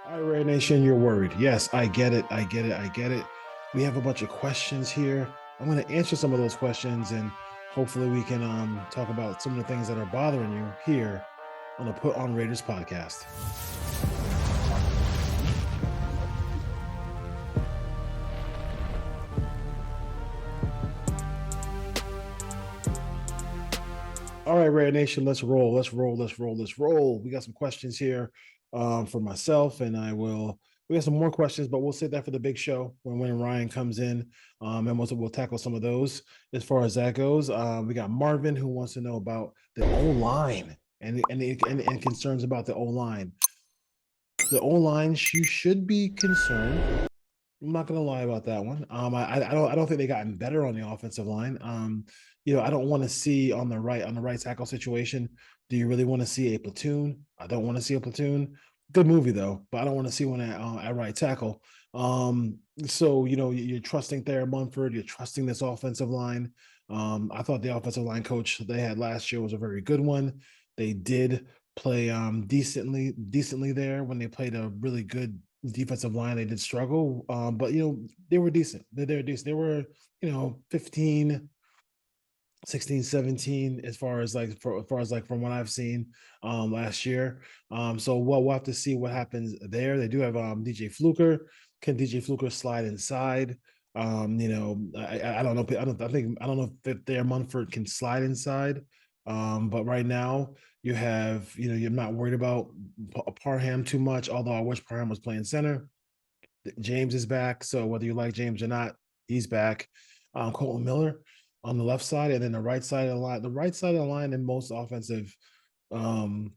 All right, Ray Nation, you're worried. Yes, I get it. I get it. I get it. We have a bunch of questions here. I'm going to answer some of those questions and hopefully we can talk about some of the things that are bothering you here on the Put On Raiders podcast. All right, Ray Nation, let's roll. Let's roll. Let's roll. Let's roll. We got some questions here for myself, and I will. We got some more questions, but we'll save that for the big show when Ryan comes in, and we'll tackle some of those as far as that goes. We got Marvin who wants to know about the O line and concerns about the O line. The O line, you should be concerned. I'm not gonna lie about that one. I don't think they gotten better on the offensive line. I don't want to see on the right tackle situation. Do you really want to see a platoon? I don't want to see a platoon. Good movie though, but I don't want to see one at right tackle. So you're trusting Thayer Munford, you're trusting this offensive line. I thought the offensive line coach they had last year was a very good one. They did play decently there when they played a really good defensive line. They did struggle, but they were decent. They're decent. They were 15, 16, 17 as far as from what I've seen last year. So we'll have to see what happens there. They do have DJ Fluker. Can DJ Fluker slide inside? I don't know. I don't know if their Munford can slide inside. But right now you have, you're not worried about Parham too much, although I wish Parham was playing center. James is back. So whether you like James or not, he's back. Colton Miller on the left side, and then the right side of the line. The right side of the line in um,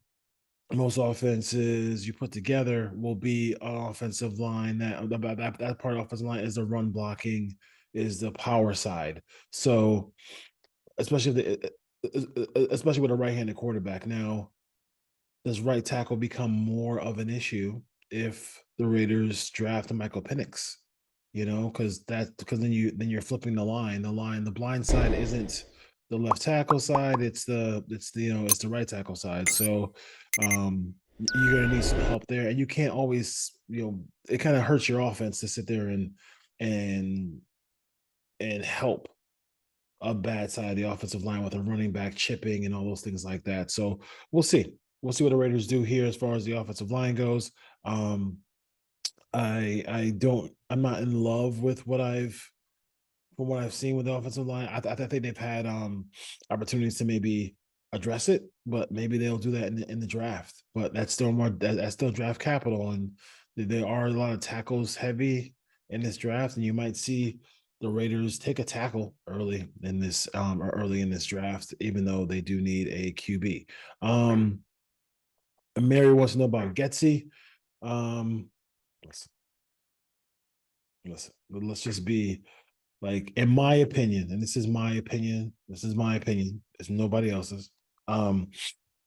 most offenses you put together will be an offensive line that part of the offensive line is the run blocking, is the power side. So especially with a right-handed quarterback. Now, does right tackle become more of an issue if the Raiders draft a Michael Penix? Because then you're flipping the line. The blind side isn't the left tackle side. It's the right tackle side. So you're gonna need some help there, and you can't always it kind of hurts your offense to sit there and and help a bad side of the offensive line with a running back chipping and all those things like that. So we'll see. We'll see what the Raiders do here as far as the offensive line goes. I'm not in love with from what I've seen with the offensive line. I think they've had opportunities to maybe address it, but maybe they'll do that in the draft. But that's still draft capital, and there are a lot of tackles heavy in this draft, and you might see the Raiders take a tackle early in this draft, even though they do need a QB. Mary wants to know about Getsy. Um, listen, let's just be like, in my opinion, and this is my opinion. This is my opinion. It's nobody else's. Um,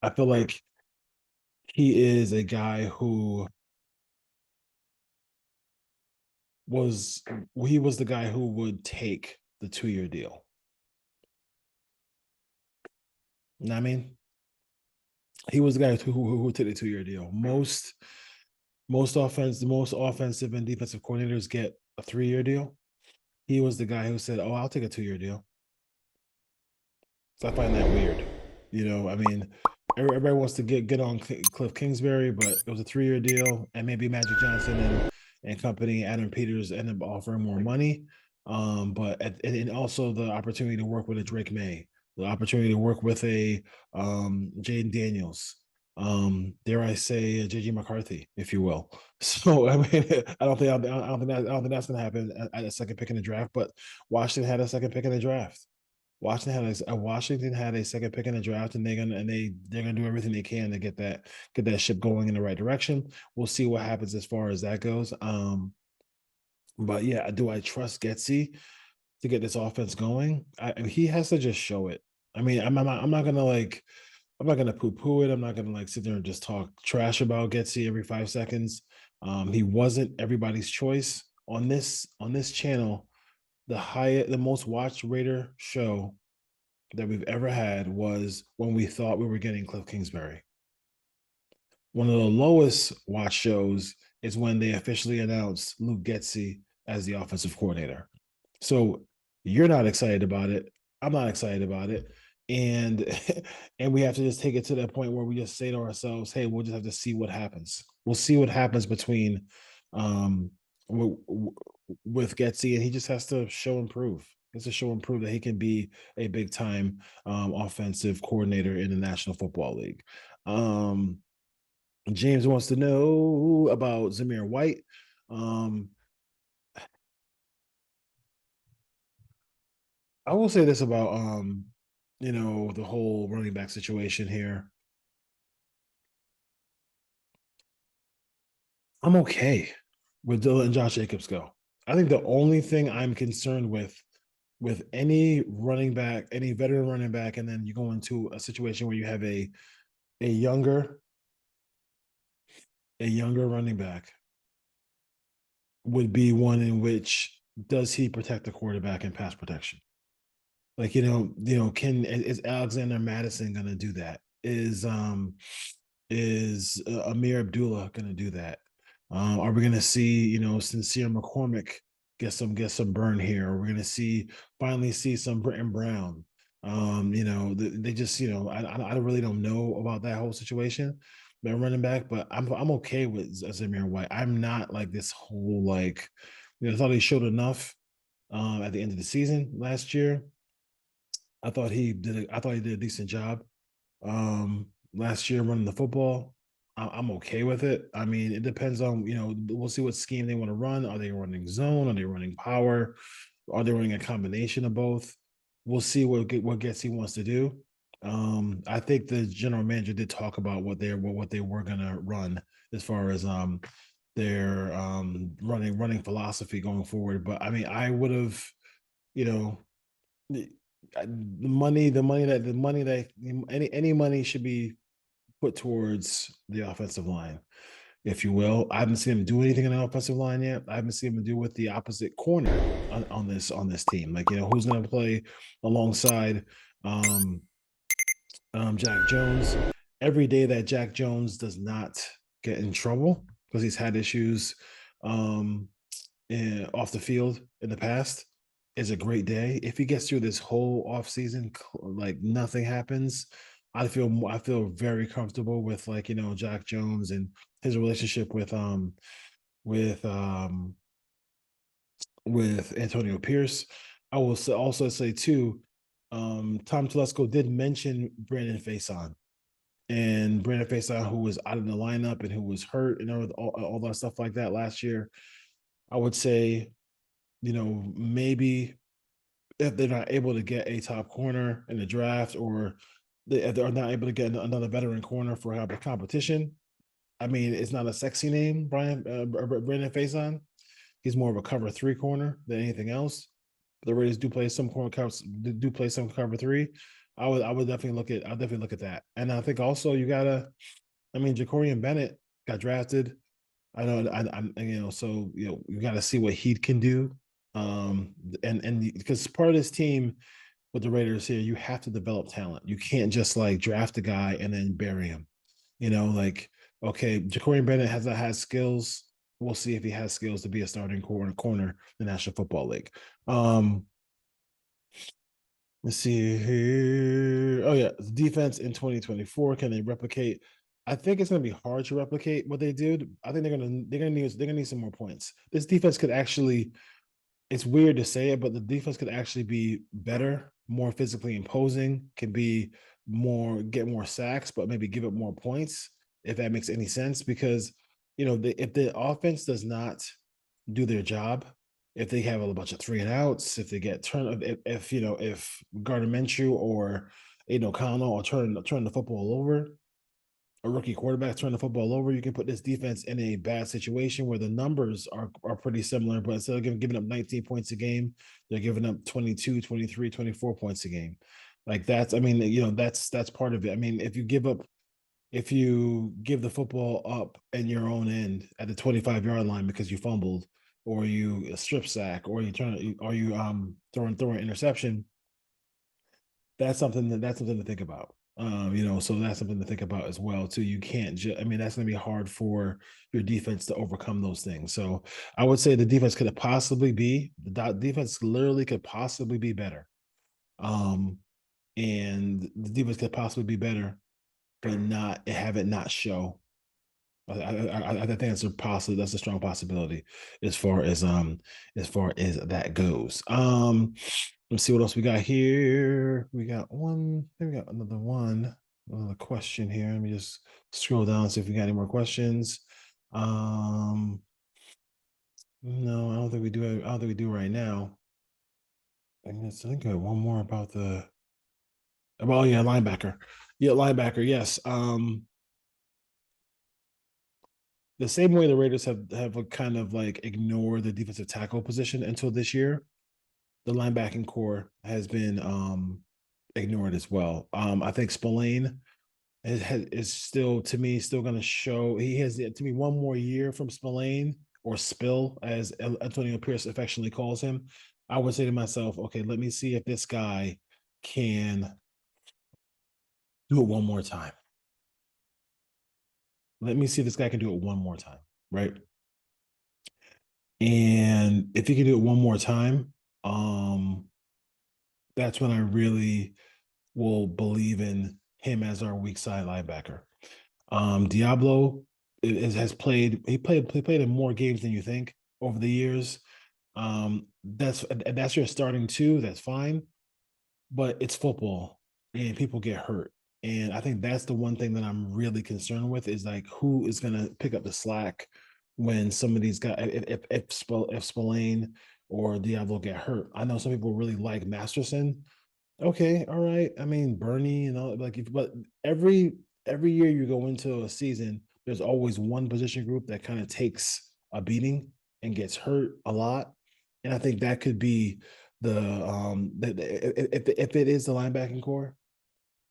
I feel like he is a guy who was he was the guy who would take the 2-year deal. You know what I mean? He was the guy who would take the 2-year deal. The most offensive and defensive coordinators get a 3-year deal. He was the guy who said, "Oh, I'll take a 2-year deal." So I find that weird. I mean, everybody wants to get on Cliff Kingsbury, but it was a 3-year deal, and maybe Magic Johnson and company, Adam Peters, ended up offering more money. And also the opportunity to work with a Drake May, the opportunity to work with a Jaden Daniels, dare I say, a JJ McCarthy, if you will. So I mean, I don't think that's going to happen at a second pick in the draft. But Washington had a second pick in the draft. Washington had a second pick in the draft, and they're gonna do everything they can to get that ship going in the right direction. We'll see what happens as far as that goes. But yeah, do I trust Getsy to get this offense going? He has to just show it. I mean, I'm not gonna poo poo it. I'm not gonna sit there and just talk trash about Getsy every 5 seconds. He wasn't everybody's choice on this channel. The most watched Raider show that we've ever had was when we thought we were getting Cliff Kingsbury. One of the lowest watch shows is when they officially announced Luke Getzey as the offensive coordinator. So you're not excited about it. I'm not excited about it. And and we have to just take it to that point where we just say to ourselves, hey, we'll just have to see what happens. We'll see what happens between um with Getzey, and he just has to show improve. He has to show improve that he can be a big time offensive coordinator in the National Football League. Um, James wants to know about Zamir White. Um, I will say this about the whole running back situation here. I'm okay with Dylan and Josh Jacobs go. I think the only thing I'm concerned with any running back, any veteran running back, and then you go into a situation where you have a younger a younger running back would be one in which does he protect the quarterback in pass protection? Like can is Alexander Madison going to do that? Is Amir Abdullah going to do that? Are we going to see Sincere McCormick get some burn here? Are we going to finally see some Britton Brown? They just I really don't know about that whole situation. They're running back, but I'm okay with Zamir White. I'm not like this whole like I thought he showed enough at the end of the season last year. I thought he did a decent job last year running the football. I'm okay with it. I mean, it depends on, we'll see what scheme they want to run. Are they running zone? Are they running power? Are they running a combination of both? We'll see what Getsy wants to do. I think the general manager did talk about what they were gonna run as far as their running philosophy going forward. But I mean, I would have, you know, the money that any money should be put towards the offensive line, if you will. I haven't seen him do anything in the offensive line yet. I haven't seen him do with the opposite corner on this team. Like, who's going to play alongside um, Jack Jones every day that Jack Jones does not get in trouble because he's had issues um, off the field in the past is a great day. If he gets through this whole off season, like nothing happens, I feel very comfortable with like Jack Jones and his relationship with um with Antonio Pierce. I will also say too, Tom Telesco did mention Brandon Faison, and Brandon Faison, who was out of the lineup and who was hurt and all that stuff like that last year. I would say, maybe if they're not able to get a top corner in the draft, or if they're not able to get another veteran corner for a competition. I mean, it's not a sexy name, Brandon Faison. He's more of a cover three corner than anything else. The Raiders do play some cover three. I'll definitely look at that. And I think also you gotta, I mean, Jacorian Bennett got drafted. I know, I'm, so you got to see what he can do. And because part of this team with the Raiders here, you have to develop talent. You can't just like draft a guy and then bury him. Like, okay, Jacorian Bennett has not had skills. We'll see if he has skills to be a starting corner in the National Football League. Let's see here. Oh yeah, defense in 2024. Can they replicate? I think it's going to be hard to replicate what they did. I think they're gonna need some more points. This defense could actually. It's weird to say it, but the defense could actually be better, more physically imposing, can be get more sacks, but maybe give up more points if that makes any sense. Because if the offense does not do their job, if they have a bunch of 3-and-outs, if they get if Gardner Minshew or Aiden O'Connell or turn the football over, a rookie quarterback turn the football over, you can put this defense in a bad situation where the numbers are pretty similar, but instead of giving up 19 points a game, they're giving up 22, 23, 24 points a game. Like I mean, that's part of it. I mean, if you give the football up in your own end at the 25-yard line because you fumbled, or you strip sack, or you throw an interception, that's something to think about. So that's something to think about as well too. You can't just, I mean, that's going to be hard for your defense to overcome those things. So I would say the defense could possibly be the defense literally could possibly be better. Um, and the defense could possibly be better, but not have it not show. I think that's a possibility. That's a strong possibility as far as that goes. Let's see what else we got here. We got one. We got another question here. Let me just scroll down and see if we got any more questions. Um, no, I don't think we do. I don't think we do right now. I think I got one more about the. Oh yeah, linebacker. Yeah, linebacker. Yes. The same way the Raiders have a kind of like ignored the defensive tackle position until this year, the linebacking core has been ignored as well. I think Spillane is still to me still going to show he has to me one more year from Spillane or Spill as Antonio Pierce affectionately calls him. I would say to myself, okay, let me see if this guy can do it one more time. Let me see if this guy can do it one more time, right? And if he can do it one more time, um, that's when I really will believe in him as our weak side linebacker. Diablo has played. He played in more games than you think over the years. That's your starting two. That's fine, but it's football and people get hurt. And I think that's the one thing that I'm really concerned with is like who is going to pick up the slack when some of these guys, if Spillane or Diablo get hurt. I know some people really like Masterson. Okay, all right. I mean, Bernie and all like, but every year you go into a season, there's always one position group that kind of takes a beating and gets hurt a lot, and I think that could be if it is the linebacking core,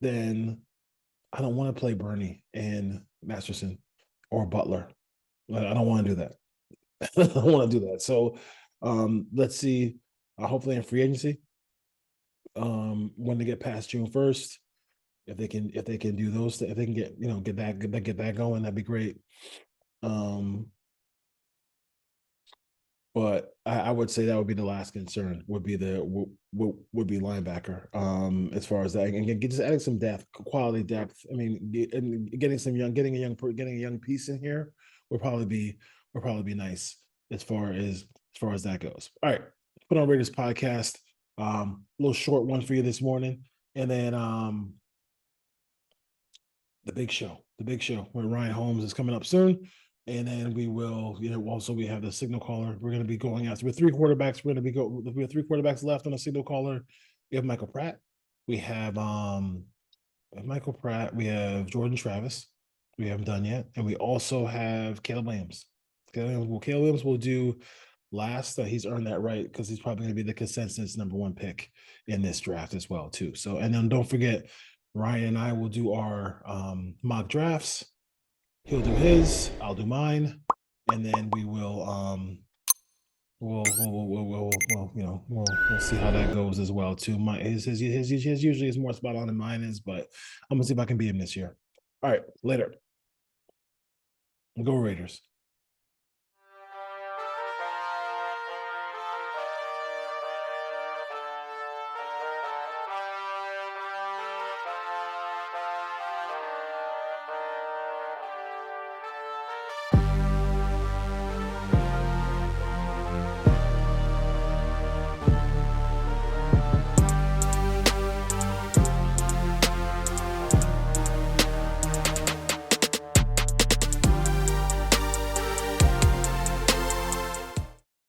then I don't want to play Bernie and Masterson or Butler. I don't want to do that. I don't want to do that. So let's see. Hopefully in free agency, when they get past June 1st, if they can do those, if they can get get that going, that'd be great. Um, but I would say that would be the last concern. Would be would be linebacker. As far as that, and just adding some depth, quality depth. I mean, and getting a young piece in here would probably be nice as far as that goes. All right, put on Raiders podcast. A little short one for you this morning, and then the big show where Ryan Holmes is coming up soon. And then we will, also we have the signal caller. We're going to be going after with three quarterbacks. We have three quarterbacks left on the signal caller. We have Michael Pratt. We have Michael Pratt. We have Jordan Travis. We haven't done yet. And we also have Caleb Williams. Caleb Williams will do last. He's earned that right because he's probably going to be the consensus number one pick in this draft as well, too. So, and then don't forget, Ryan and I will do our mock drafts. He'll do his, I'll do mine, and then we will we'll see how that goes as well too. His usually is more spot on than mine is, but I'm gonna see if I can beat him this year. All right, later. Go Raiders.